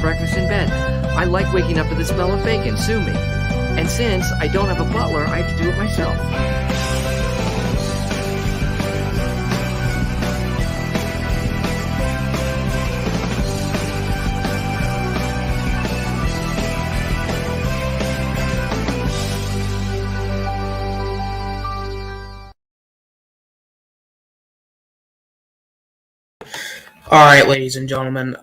breakfast in bed. I like waking up to the smell of bacon. Sue me. And since I don't have a butler, I have to do it myself. All right, ladies and gentlemen.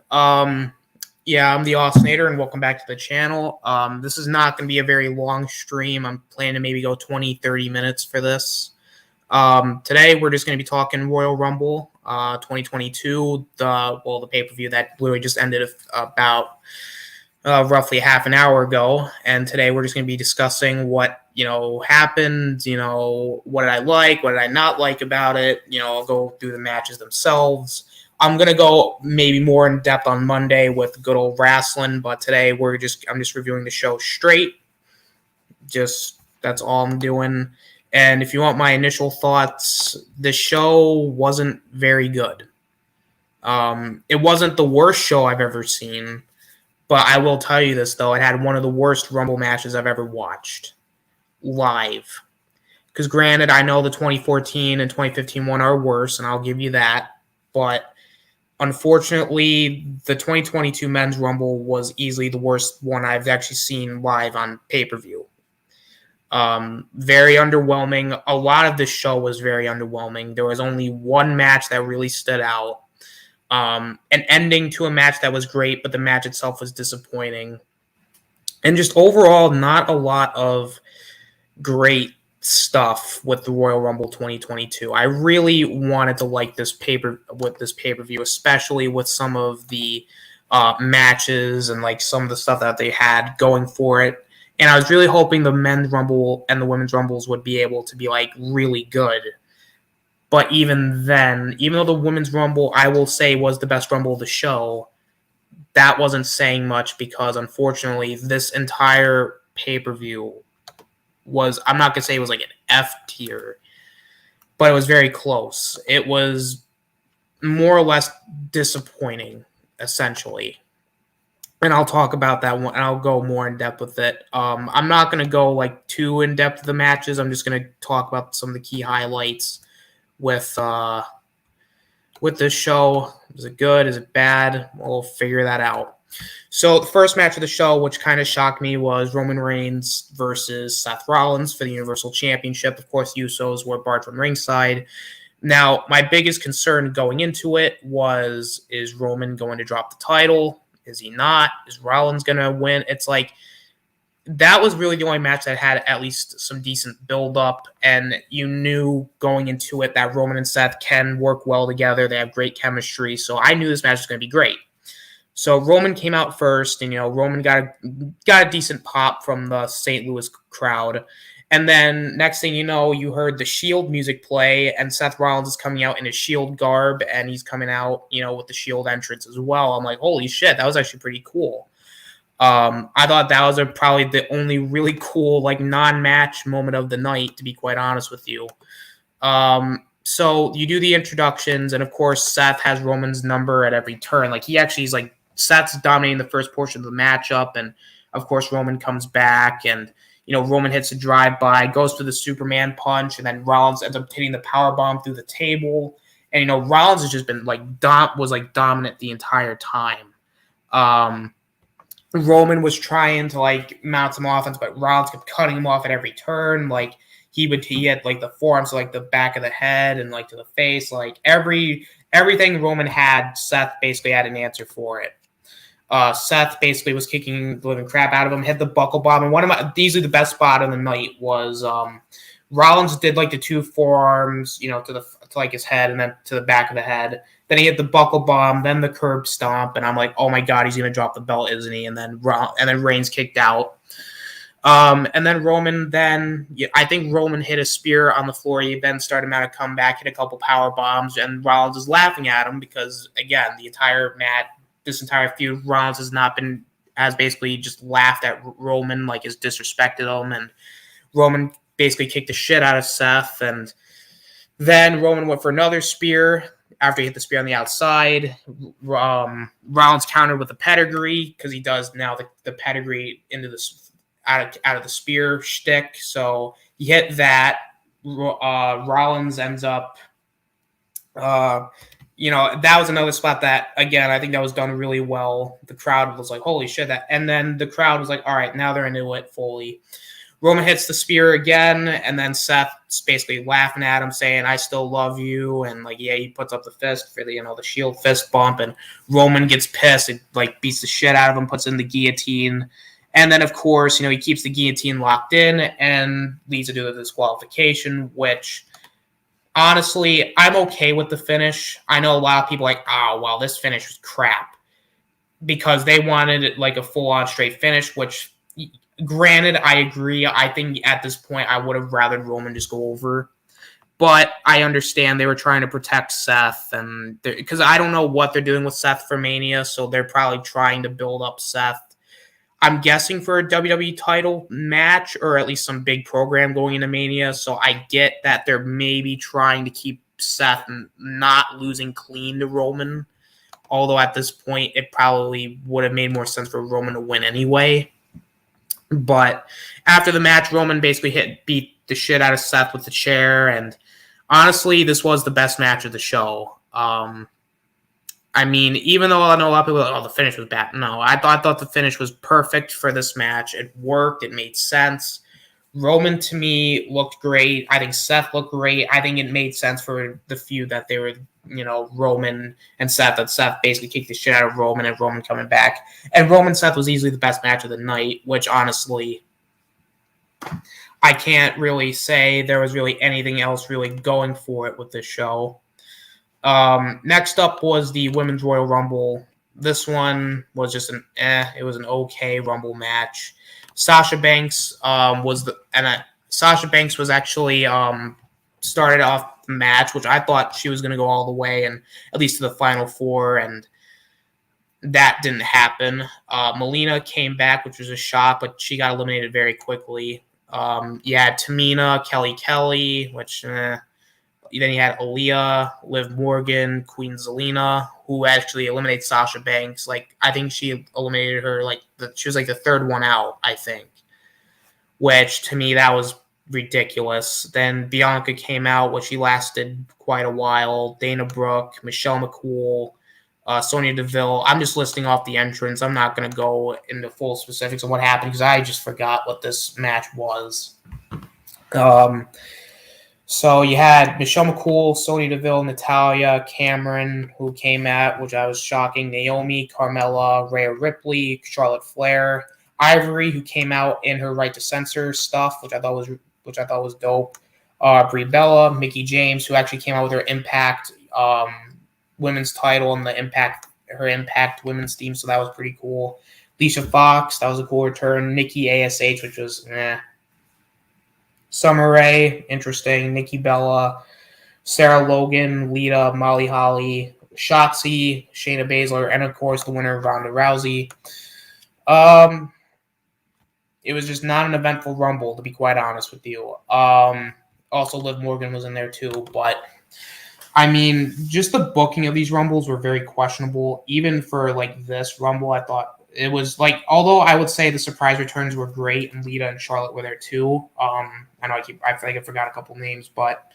Yeah, I'm the Oscinator, and welcome back to the channel. This is not going to be a very long stream. I'm planning to maybe go 20, 30 minutes for this. Today, we're just going to be talking Royal Rumble 2022, the pay-per-view that literally just ended about roughly half an hour ago. And today, we're just going to be discussing what, happened, what did I like, what did I not like about it. I'll go through the matches themselves. I'm gonna go maybe more in depth on Monday with good old wrestling, but today I'm just reviewing the show straight. That's all I'm doing. And if you want my initial thoughts, the show wasn't very good. It wasn't the worst show I've ever seen, but I will tell you this though, it had one of the worst Rumble matches I've ever watched live. Because granted, I know the 2014 and 2015 one are worse, and I'll give you that, but unfortunately, the 2022 Men's Rumble was easily the worst one I've actually seen live on pay-per-view. Very underwhelming. A lot of this show was very underwhelming. There was only one match that really stood out. An ending to a match that was great, but the match itself was disappointing. And just overall, not a lot of great stuff with the Royal Rumble 2022. I really wanted to like this pay-per-view, especially with some of the matches and like some of the stuff that they had going for it. And I was really hoping the Men's Rumble and the Women's Rumbles would be able to be like really good. But even then, even though the Women's Rumble, I will say, was the best Rumble of the show, that wasn't saying much because unfortunately this entire pay-per-view I'm not going to say it was like an F tier, but it was very close. It was more or less disappointing, essentially. And I'll talk about that one, and I'll go more in depth with it. I'm not going to go like too in depth with the matches. I'm just going to talk about some of the key highlights with this show. Is it good? Is it bad? We'll figure that out. So the first match of the show, which kind of shocked me, was Roman Reigns versus Seth Rollins for the Universal Championship. Of course, Usos were barred from ringside. Now, my biggest concern going into it was, is Roman going to drop the title? Is he not? Is Rollins going to win? It's like, that was really the only match that had at least some decent build-up, and you knew going into it that Roman and Seth can work well together. They have great chemistry, so I knew this match was going to be great. So Roman came out first, and Roman got a decent pop from the St. Louis crowd. And then next thing you know, you heard the Shield music play, and Seth Rollins is coming out in his Shield garb, and he's coming out, with the Shield entrance as well. I'm like, holy shit, that was actually pretty cool. I thought that was probably the only really cool non-match moment of the night, to be quite honest with you. So you do the introductions, and of course Seth has Roman's number at every turn. Seth's dominating the first portion of the matchup, and of course Roman comes back, and Roman hits a drive-by, goes for the Superman punch, and then Rollins ends up hitting the powerbomb through the table. And Rollins has just been dominant the entire time. Roman was trying to mount some offense, but Rollins kept cutting him off at every turn. He had the forearms to the back of the head and to the face. Everything Roman had, Seth basically had an answer for it. Seth basically was kicking the living crap out of him, hit the buckle bomb, and one of easily the best spot of the night was Rollins did the two forearms, to his head and then to the back of the head. Then he hit the buckle bomb, then the curb stomp, and I'm like, oh my god, he's gonna drop the belt, isn't he? And then Reigns kicked out. And then Roman, I think Roman hit a spear on the floor. He then started him out a comeback, hit a couple power bombs, and Rollins is laughing at him because, again, this entire feud, Rollins has basically just laughed at Roman, has disrespected him, and Roman basically kicked the shit out of Seth, and then Roman went for another spear, after he hit the spear on the outside. Rollins countered with a pedigree because he does now the pedigree into the out of the spear shtick. So he hit that. Rollins ends up. That was another spot that, again, I think that was done really well. The crowd was like, holy shit, that. And then the crowd was like, all right, now they're into it fully. Roman hits the spear again, and then Seth's basically laughing at him, saying, I still love you. And, he puts up the fist for the shield fist bump, and Roman gets pissed. It, beats the shit out of him, puts in the guillotine. And then, of course, he keeps the guillotine locked in and leads to the disqualification, which, honestly, I'm okay with the finish. I know a lot of people this finish was crap. Because they wanted a full-on straight finish, which... Granted, I agree. I think at this point I would have rather Roman just go over. But I understand they were trying to protect Seth. And because I don't know what they're doing with Seth for Mania, so they're probably trying to build up Seth. I'm guessing for a WWE title match, or at least some big program going into Mania. So I get that they're maybe trying to keep Seth not losing clean to Roman. Although at this point, it probably would have made more sense for Roman to win anyway. But after the match, Roman basically beat the shit out of Seth with the chair, and honestly, this was the best match of the show. Even though I know a lot of people are like, the finish was bad. No, I thought the finish was perfect for this match. It worked. It made sense. Roman, to me, looked great. I think Seth looked great. I think it made sense for the feud that they were, Roman and Seth, that Seth basically kicked the shit out of Roman and Roman coming back. And Roman Seth was easily the best match of the night, which honestly, I can't really say there was really anything else really going for it with this show. Next up was the Women's Royal Rumble. This one was just it was an okay Rumble match. Sasha Banks Sasha Banks was actually started off the match, which I thought she was going to go all the way and at least to the final four, and that didn't happen. Melina came back, which was a shock, but she got eliminated very quickly. You had Tamina, Kelly, which then you had Aaliyah, Liv Morgan, Queen Zelina, who actually eliminated Sasha Banks. I think she eliminated her, she was the third one out, I think. Which, to me, that was ridiculous. Then Bianca came out, which she lasted quite a while. Dana Brooke, Michelle McCool, Sonya Deville. I'm just listing off the entrants. I'm not going to go into full specifics of what happened because I just forgot what this match was. So you had Michelle McCool, Sonya Deville, Natalya, Cameron, who came out, which I was shocking, Naomi, Carmella, Rhea Ripley, Charlotte Flair, Ivory, who came out in her right to censor stuff, which I thought was dope. Brie Bella, Mickie James, who actually came out with her Impact women's title and her Impact women's team, so that was pretty cool. Alicia Fox, that was a cool return. Nikki ASH, which was Summer Rae, interesting. Nikki Bella, Sarah Logan, Lita, Molly Holly, Shotzi, Shayna Baszler, and of course the winner, Ronda Rousey. It was just not an eventful Rumble, to be quite honest with you. Also, Liv Morgan was in there too, but just the booking of these Rumbles were very questionable. Even for this Rumble, I thought it was although I would say the surprise returns were great, and Lita and Charlotte were there too. I know I forgot a couple names, but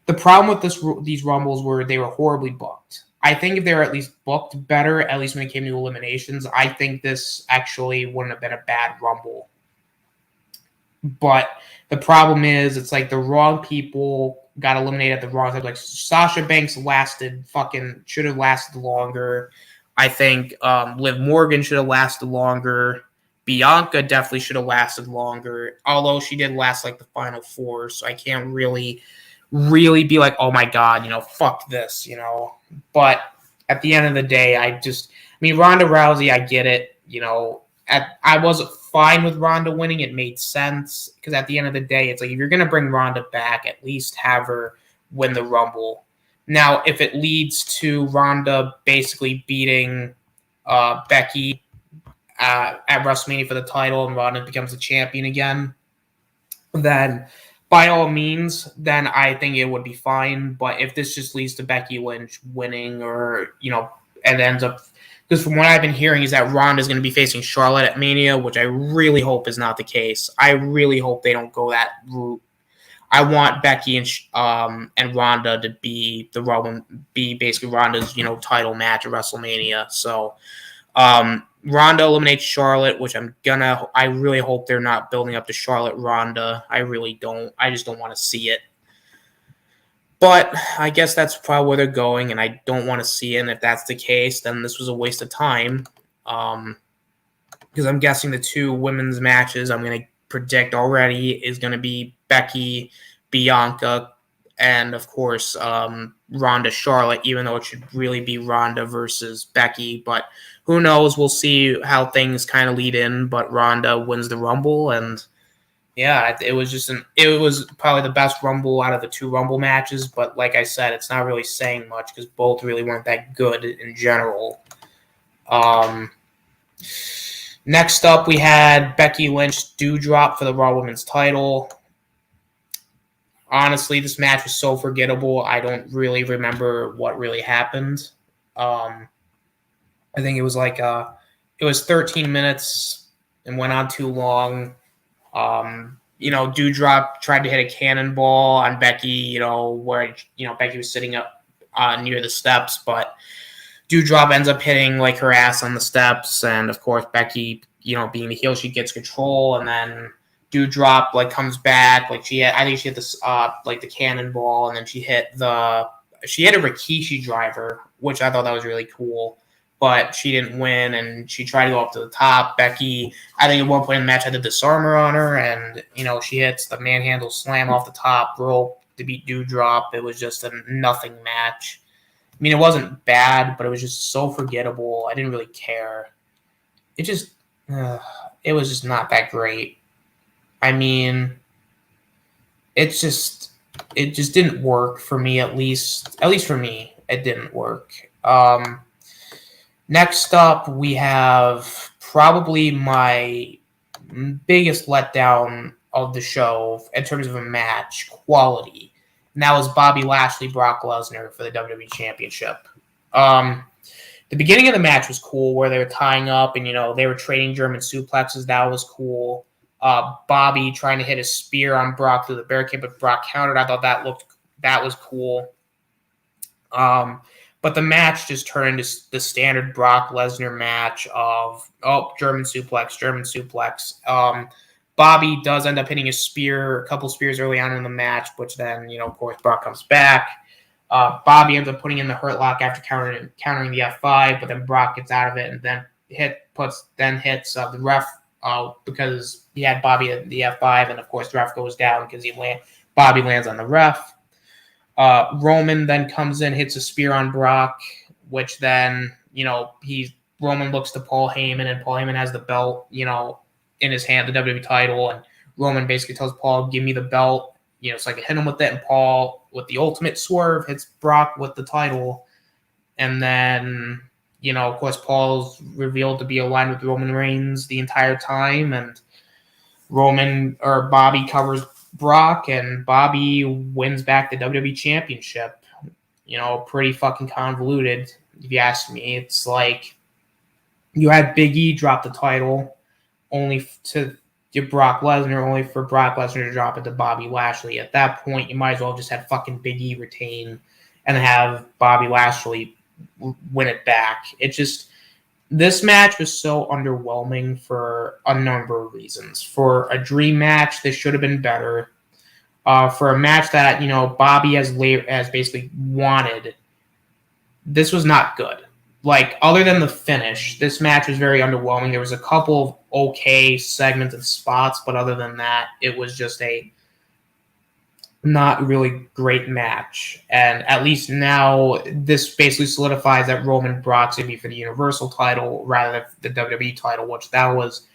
the problem with these Rumbles were they were horribly booked. I think if they were at least booked better, at least when it came to eliminations, I think this actually wouldn't have been a bad Rumble. But the problem is, it's the wrong people got eliminated at the wrong time. Sasha Banks should have lasted longer. I think Liv Morgan should have lasted longer. Bianca definitely should have lasted longer, although she did last the final four, so I can't really be oh my god, fuck this, But at the end of the day, Ronda Rousey, I get it, I wasn't fine with Ronda winning. It made sense because at the end of the day, it's if you're going to bring Ronda back, at least have her win the Rumble. Now, if it leads to Ronda basically beating Becky at WrestleMania for the title and Ronda becomes the champion again, then by all means, then I think it would be fine. But if this just leads to Becky Lynch winning, or and ends up, because from what I've been hearing is that Ronda is going to be facing Charlotte at Mania, which I really hope is not the case. I really hope they don't go that route. I want Becky and Ronda to be basically Ronda's title match at WrestleMania. So Ronda eliminates Charlotte, which I really hope they're not building up to Charlotte Ronda. I really don't. I just don't want to see it. But I guess that's probably where they're going, and I don't want to see it. And if that's the case, then this was a waste of time. Because I'm guessing the two women's matches I'm going to predict already is going to be Becky, Bianca, and of course Ronda Charlotte, even though it should really be Ronda versus Becky. But who knows? We'll see how things kind of lead in. But Ronda wins the Rumble, and yeah, it was probably the best Rumble out of the two Rumble matches. But like I said, it's not really saying much because both really weren't that good in general. Next up, we had Becky Lynch Doudrop for the Raw Women's title. Honestly, this match was so forgettable. I don't really remember what really happened. I think it was it was 13 minutes and went on too long. Doudrop tried to hit a cannonball on Becky, where Becky was sitting up near the steps, but Doudrop ends up hitting her ass on the steps, and of course Becky, being the heel, she gets control, and then Doudrop comes back, I think she hit the cannonball, and then she hit a Rikishi driver, which I thought that was really cool, but she didn't win, and she tried to go up to the top. Becky, I think at one point in the match, had the disarmer on her, and she hits the manhandle slam off the top rope to beat Doudrop. It was just a nothing match. I mean, it wasn't bad, but it was just so forgettable. I didn't really care. It was just not that great. I mean, it just didn't work for me, at least for me, it didn't work. Next up, we have probably my biggest letdown of the show in terms of a match quality. And that was Bobby Lashley, Brock Lesnar for the WWE Championship. The beginning of the match was cool, where they were tying up and, they were trading German suplexes. That was cool. Bobby trying to hit a spear on Brock through the barricade, but Brock countered. I thought that was cool. But the match just turned into the standard Brock Lesnar match of, German suplex. Bobby does end up hitting a couple spears early on in the match, which then, of course, Brock comes back. Bobby ends up putting in the Hurt Lock after countering the F5, but then Brock gets out of it and then hits the ref because he had Bobby at the F5, and of course the ref goes down because Bobby lands on the ref. Roman then comes in, hits a spear on Brock, which then Roman looks to Paul Heyman, and Paul Heyman has the belt, in his hand, the WWE title, and Roman basically tells Paul, "Give me the belt." So I can hit him with it, and Paul, with the ultimate swerve, hits Brock with the title. And then, of course, Paul's revealed to be aligned with Roman Reigns the entire time, and Bobby covers Brock, and Bobby wins back the WWE Championship. Pretty fucking convoluted, if you ask me. It's like you had Big E drop the title only to give Brock Lesnar, only for Brock Lesnar to drop it to Bobby Lashley. At that point, you might as well have just had fucking Big E retain and have Bobby Lashley win it back. This match was so underwhelming for a number of reasons. For a dream match, this should have been better. For a match that, Bobby has basically wanted, this was not good. Other than the finish, this match was very underwhelming. There was a couple of okay segments and spots, but other than that, it was just a not really great match. And at least now, this basically solidifies that Roman Brock's going to be for the Universal title rather than the WWE title, which that was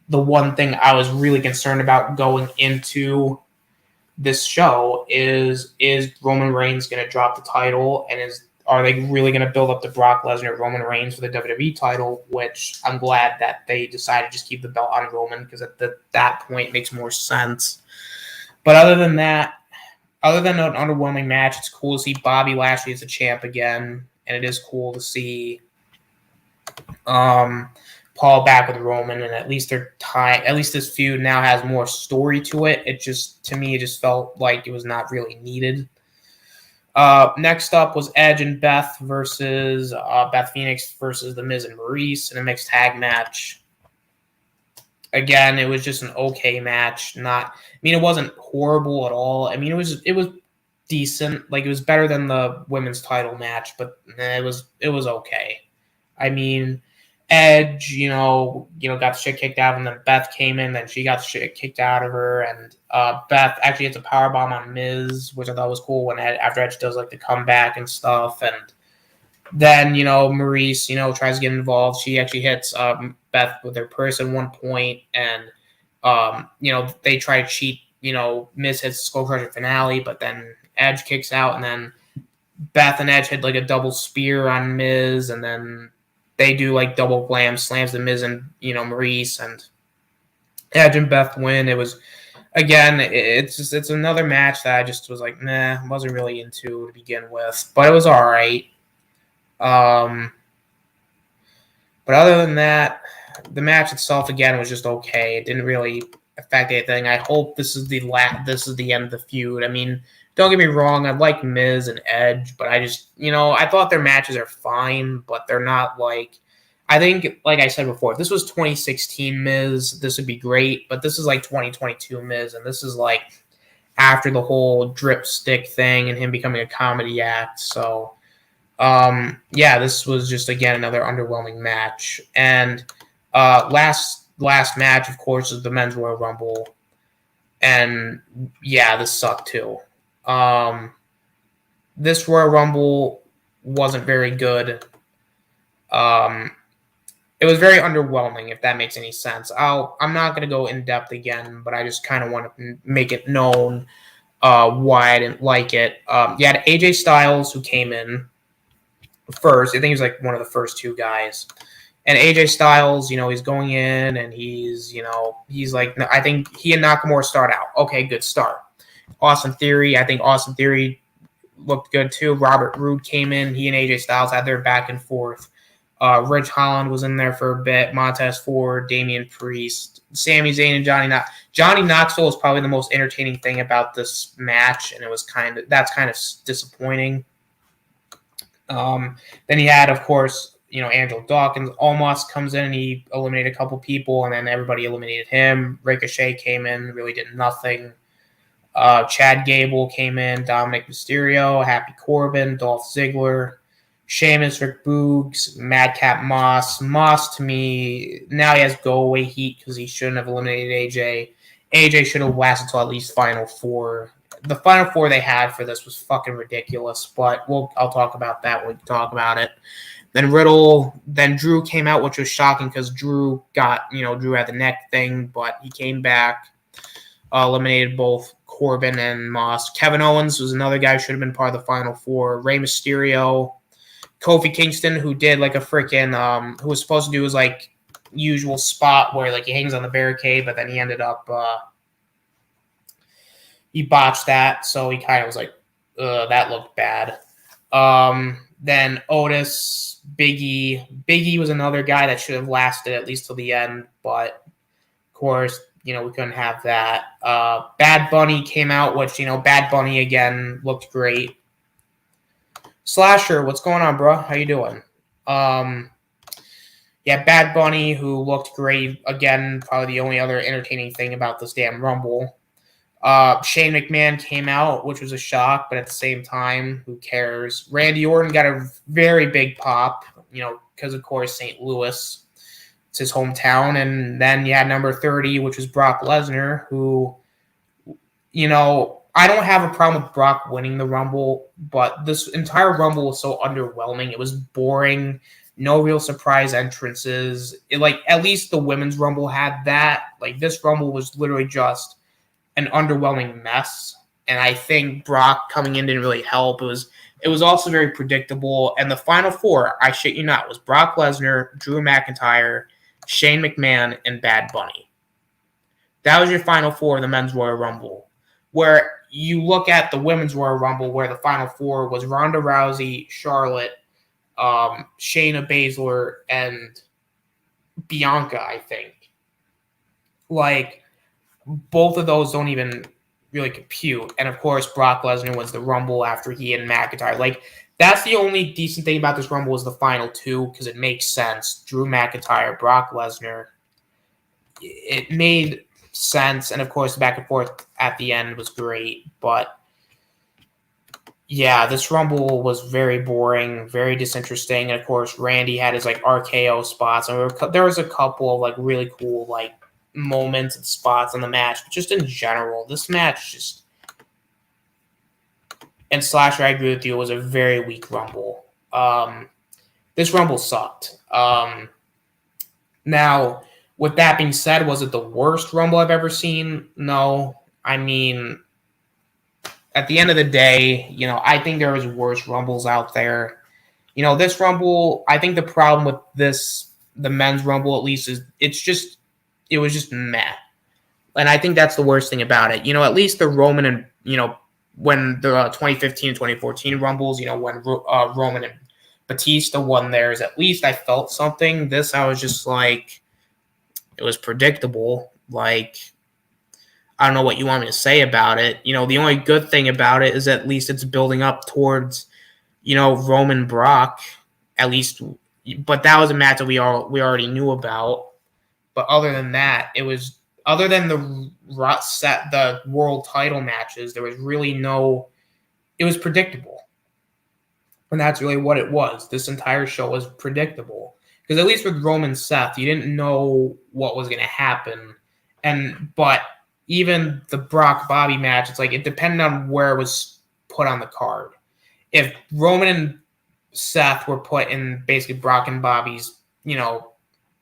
the one thing I was really concerned about going into this show is Roman Reigns going to drop the title, and are they really going to build up the Brock Lesnar Roman Reigns for the WWE title, which I'm glad that they decided to just keep the belt on Roman, because at that point it makes more sense. But other than that, other than an underwhelming match, it's cool to see Bobby Lashley as a champ again, and it is cool to see Paul back with Roman, and at least they're tied. At least this feud now has more story to it. It just, to me, it just felt like it was not really needed. Next up was Edge and Beth versus Beth Phoenix versus The Miz and Maurice in a mixed tag match. Again, it was just an okay match. It wasn't horrible at all. I mean, it was decent. Like, it was better than the women's title match, but it was okay. I mean, Edge, got the shit kicked out, and then Beth came in, then she got the shit kicked out of her, and Beth actually hits a powerbomb on Miz, which I thought was cool when after Edge does like the comeback and stuff, and then Maurice, tries to get involved. She actually hits Beth with her purse at one point, and they try to cheat. Miz hits the Skull Crusher finale, but then Edge kicks out, and then Beth and Edge hit like a double spear on Miz, and then they do like double glam slams the Miz and Maurice, and Edge and Beth win. It was, again, it's another match that I just was like, nah, wasn't really into to begin with, but it was all right. But other than that, the match itself again was just okay. It didn't really affect anything. I hope this is the end of the feud. I mean, don't get me wrong, I like Miz and Edge, but I just, I thought their matches are fine, but they're not like, I think, like I said before, if this was 2016 Miz, this would be great, but this is like 2022 Miz, and this is like after the whole drip stick thing and him becoming a comedy act, so this was just, again, another underwhelming match. And last match, of course, is the Men's Royal Rumble, and this sucked too. This Royal Rumble wasn't very good. It was very underwhelming, if that makes any sense. I'm not going to go in depth again, but I just kind of want to make it known why I didn't like it. You had AJ Styles, who came in first. I think he was like one of the first two guys. And AJ Styles, he's going in, and he's like, I think he and Nakamura start out. Okay, good start. Austin Theory, I think Austin Theory looked good too. Robert Roode came in. He and AJ Styles had their back and forth. Ridge Holland was in there for a bit. Montez Ford, Damian Priest, Sami Zayn, and Johnny Knoxville was probably the most entertaining thing about this match, and that's kind of disappointing. Then he had, of course, Angelo Dawkins. Omos comes in and he eliminated a couple people, and then everybody eliminated him. Ricochet came in, really did nothing. Chad Gable came in, Dominic Mysterio, Happy Corbin, Dolph Ziggler, Sheamus, Rick Boogs, Madcap Moss. Moss, to me, now he has go-away heat because he shouldn't have eliminated AJ. AJ should have lasted until at least Final Four. The Final Four they had for this was fucking ridiculous, but I'll talk about that when we talk about it. Then Drew came out, which was shocking because Drew had the neck thing, but he came back, eliminated both Corbin and Moss. Kevin Owens was another guy who should have been part of the Final Four. Rey Mysterio, Kofi Kingston, who did like a freaking, who was supposed to do his like usual spot where like he hangs on the barricade, but then he ended up, he botched that, so he kind of was like, that looked bad. Then Otis, Big E was another guy that should have lasted at least till the end, but of course, we couldn't have that. Bad Bunny came out, which, Bad Bunny again looked great. Slasher, what's going on, bro? How you doing? Bad Bunny, who looked great again, probably the only other entertaining thing about this damn Rumble. Shane McMahon came out, which was a shock, but at the same time, who cares? Randy Orton got a very big pop, because of course St. Louis, it's his hometown. And then you had number 30, which was Brock Lesnar, who, I don't have a problem with Brock winning the Rumble, but this entire Rumble was so underwhelming. It was boring, no real surprise entrances. At least the women's Rumble had that. Like, this Rumble was literally just an underwhelming mess, and I think Brock coming in didn't really help. It was also very predictable, and the Final Four, I shit you not, was Brock Lesnar, Drew McIntyre, Shane McMahon, and Bad Bunny. That was your Final Four of the Men's Royal Rumble. where you look at the Women's Royal Rumble, where the Final Four was Ronda Rousey, Charlotte, Shayna Baszler, and Bianca, I think. Like, both of those don't even really compute. And of course, Brock Lesnar was the Rumble after he and McIntyre. Like, that's the only decent thing about this Rumble was the final two, because it makes sense. Drew McIntyre, Brock Lesnar. It made sense. And of course, the back and forth at the end was great. But yeah, this Rumble was very boring, very disinteresting. And of course, Randy had his like RKO spots. And there was a couple of like really cool like moments and spots in the match, but just in general, this match just, and Slasher, I agree with you, it was a very weak Rumble. This Rumble sucked. Now, with that being said, was it the worst Rumble I've ever seen? No. I mean, at the end of the day, I think there was worse Rumbles out there. This Rumble, I think the problem with the men's Rumble at least, is it was just meh. And I think that's the worst thing about it. At least the Roman and, when the 2015 and 2014 Rumbles, when Roman and Batista won theirs, at least I felt something. This, I was just like, it was predictable. Like, I don't know what you want me to say about it. The only good thing about it is at least it's building up towards, Roman Brock, at least. But that was a match that we already knew about. But other than that, other than the world title matches, there was really it was predictable. And that's really what it was. This entire show was predictable. Because at least with Roman Seth, you didn't know what was going to happen. But even the Brock Bobby match, it's like it depended on where it was put on the card. If Roman and Seth were put in basically Brock and Bobby's,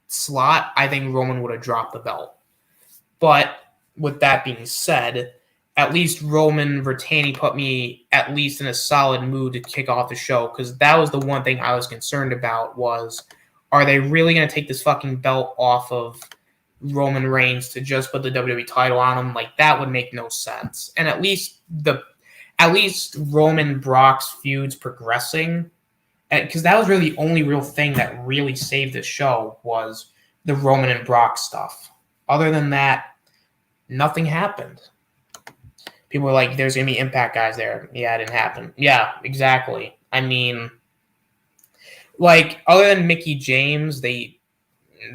slot, I think Roman would have dropped the belt. But with that being said, at least Roman retaining put me at least in a solid mood to kick off the show, because that was the one thing I was concerned about was, are they really going to take this fucking belt off of Roman Reigns to just put the WWE title on him? Like, that would make no sense. And at least Roman Brock's feud's progressing, because that was really the only real thing that really saved the show was the Roman and Brock stuff. Other than that, nothing happened. People were like, there's going to be Impact guys there. Yeah, it didn't happen. Yeah, exactly. I mean, like, other than Mickey James, they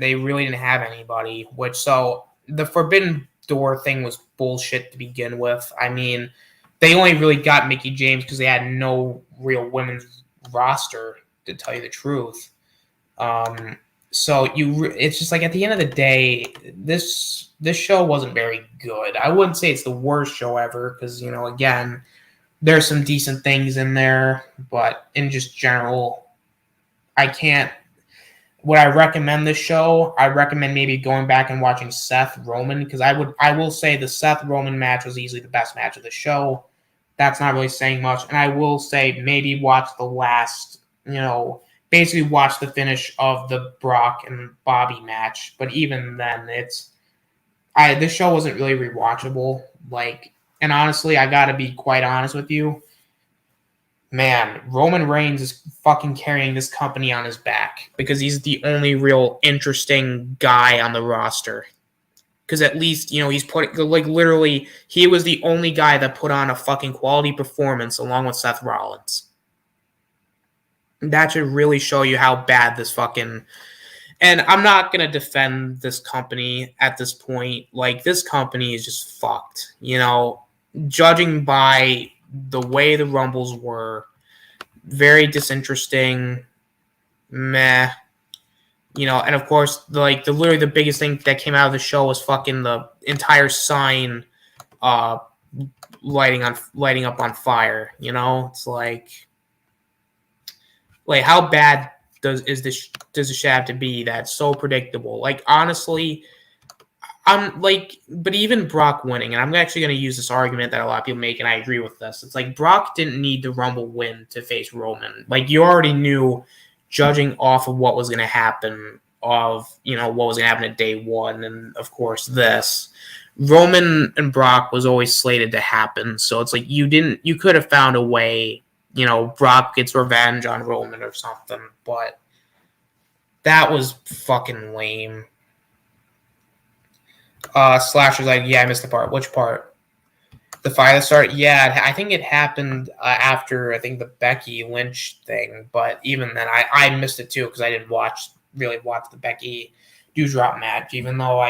really didn't have anybody. So the Forbidden Door thing was bullshit to begin with. I mean, they only really got Mickey James because they had no real women's roster, to tell you the truth. So it's just like, at the end of the day, this show wasn't very good. I wouldn't say it's the worst show ever, because again, there's some decent things in there, but in just general, I can't. Would I recommend this show? I recommend maybe going back and watching Seth Roman, because I will say the Seth Roman match was easily the best match of the show. That's not really saying much. And I will say maybe watch the last, basically watch the finish of the Brock and Bobby match. But even then, this show wasn't really rewatchable. Like, and honestly, I gotta be quite honest with you. Man, Roman Reigns is fucking carrying this company on his back, because he's the only real interesting guy on the roster. Because at least, he's put, like, literally, he was the only guy that put on a fucking quality performance along with Seth Rollins. That should really show you how bad this fucking... And I'm not going to defend this company at this point. Like, this company is just fucked. Judging by the way the Rumbles were, very disinteresting, meh. And of course, literally the biggest thing that came out of the show was fucking the entire sign lighting up on fire. It's like how bad does this shit have to be that's so predictable? Like, honestly, but even Brock winning, and I'm actually going to use this argument that a lot of people make, and I agree with this. It's like Brock didn't need the Rumble win to face Roman. Like, you already knew, judging off of what was going to happen, what was going to happen at day one, and of course this, Roman and Brock was always slated to happen. So it's like you could have found a way, Brock gets revenge on Roman or something, but that was fucking lame. Slasher's like, yeah, I missed the part. Which part? The fight that started? Yeah, I think it happened after, I think, the Becky Lynch thing. But even then, I missed it too because I didn't really watch the Becky Doudrop match, even though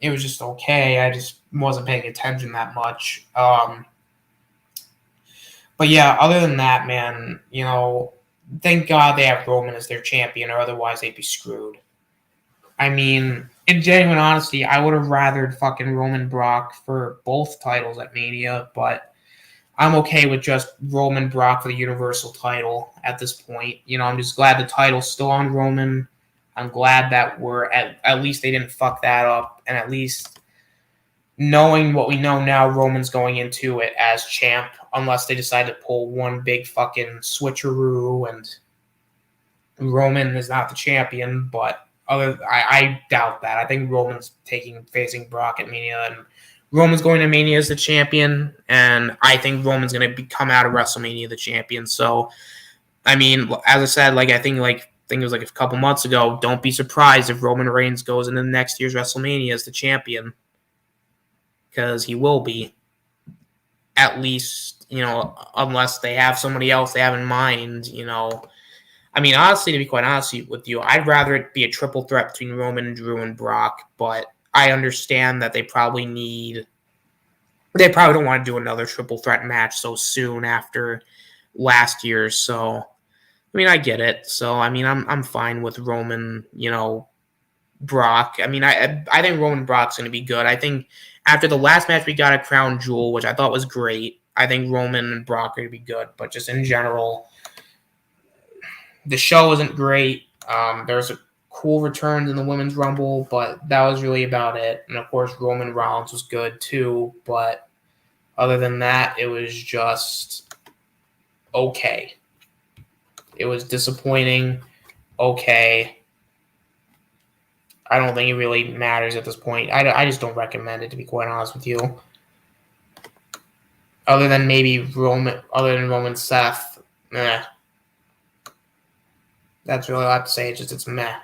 it was just okay. I just wasn't paying attention that much. But yeah, other than that, man, thank God they have Roman as their champion, or otherwise they'd be screwed. I mean, in genuine honesty, I would have rathered fucking Roman Brock for both titles at Mania, but I'm okay with just Roman Brock for the Universal title at this point. I'm just glad the title's still on Roman. I'm glad that we're at least they didn't fuck that up, and at least knowing what we know now, Roman's going into it as champ, unless they decide to pull one big fucking switcheroo and Roman is not the champion, but I doubt that. I think Roman's facing Brock at Mania, and Roman's going to Mania as the champion, and I think Roman's going to come out of WrestleMania the champion. So, I mean, as I said, I think it was a couple months ago, don't be surprised if Roman Reigns goes into next year's WrestleMania as the champion, because he will be. At least, unless they have somebody else they have in mind, I mean, honestly, to be quite honest with you, I'd rather it be a triple threat between Roman, Drew, and Brock, but I understand that they probably don't want to do another triple threat match so soon after last year. So, I mean, I get it. So, I mean, I'm fine with Roman, Brock. I mean, I think Roman Brock's going to be good. I think after the last match we got at Crown Jewel, which I thought was great, I think Roman and Brock are going to be good. But just in general, the show isn't great. There's a cool returns in the Women's Rumble, but that was really about it. And, of course, Roman Rollins was good, too. But other than that, it was just okay. It was disappointing. Okay. I don't think it really matters at this point. I just don't recommend it, to be quite honest with you. Other than Roman Seth, meh. That's really all I have to say. It's meh.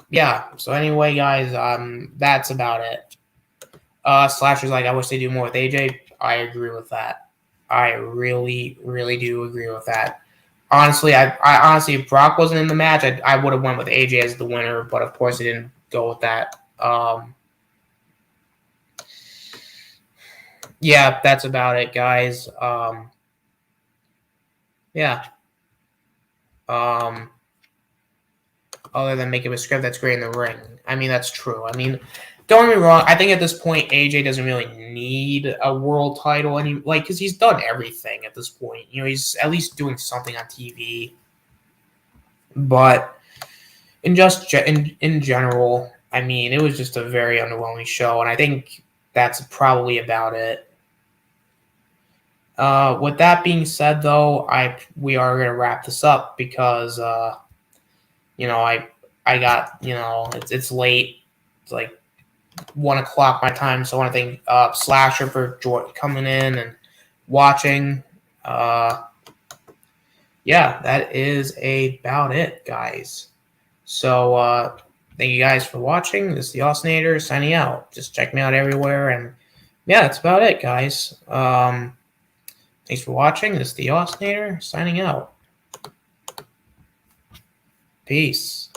Yeah. So anyway, guys, that's about it. Slasher's like, I wish they do more with AJ. I agree with that. I really, really do agree with that. Honestly, I honestly, if Brock wasn't in the match, I would have went with AJ as the winner, but of course, I didn't go with that. Yeah, that's about it, guys. Yeah. Other than making a script that's great in the ring. I mean, that's true. I mean, don't get me wrong. I think at this point, AJ doesn't really need a world title because he's done everything at this point. He's at least doing something on TV. But in general, I mean, it was just a very underwhelming show, and I think that's probably about it. With that being said, though, we are going to wrap this up because I got it's late. It's like 1:00 my time, so I want to thank Slasher for coming in and watching. Yeah, that is about it, guys. So thank you guys for watching. This is the Ausinator signing out. Just check me out everywhere, and yeah, that's about it, guys. Thanks for watching. This is the Ausinator signing out. Peace.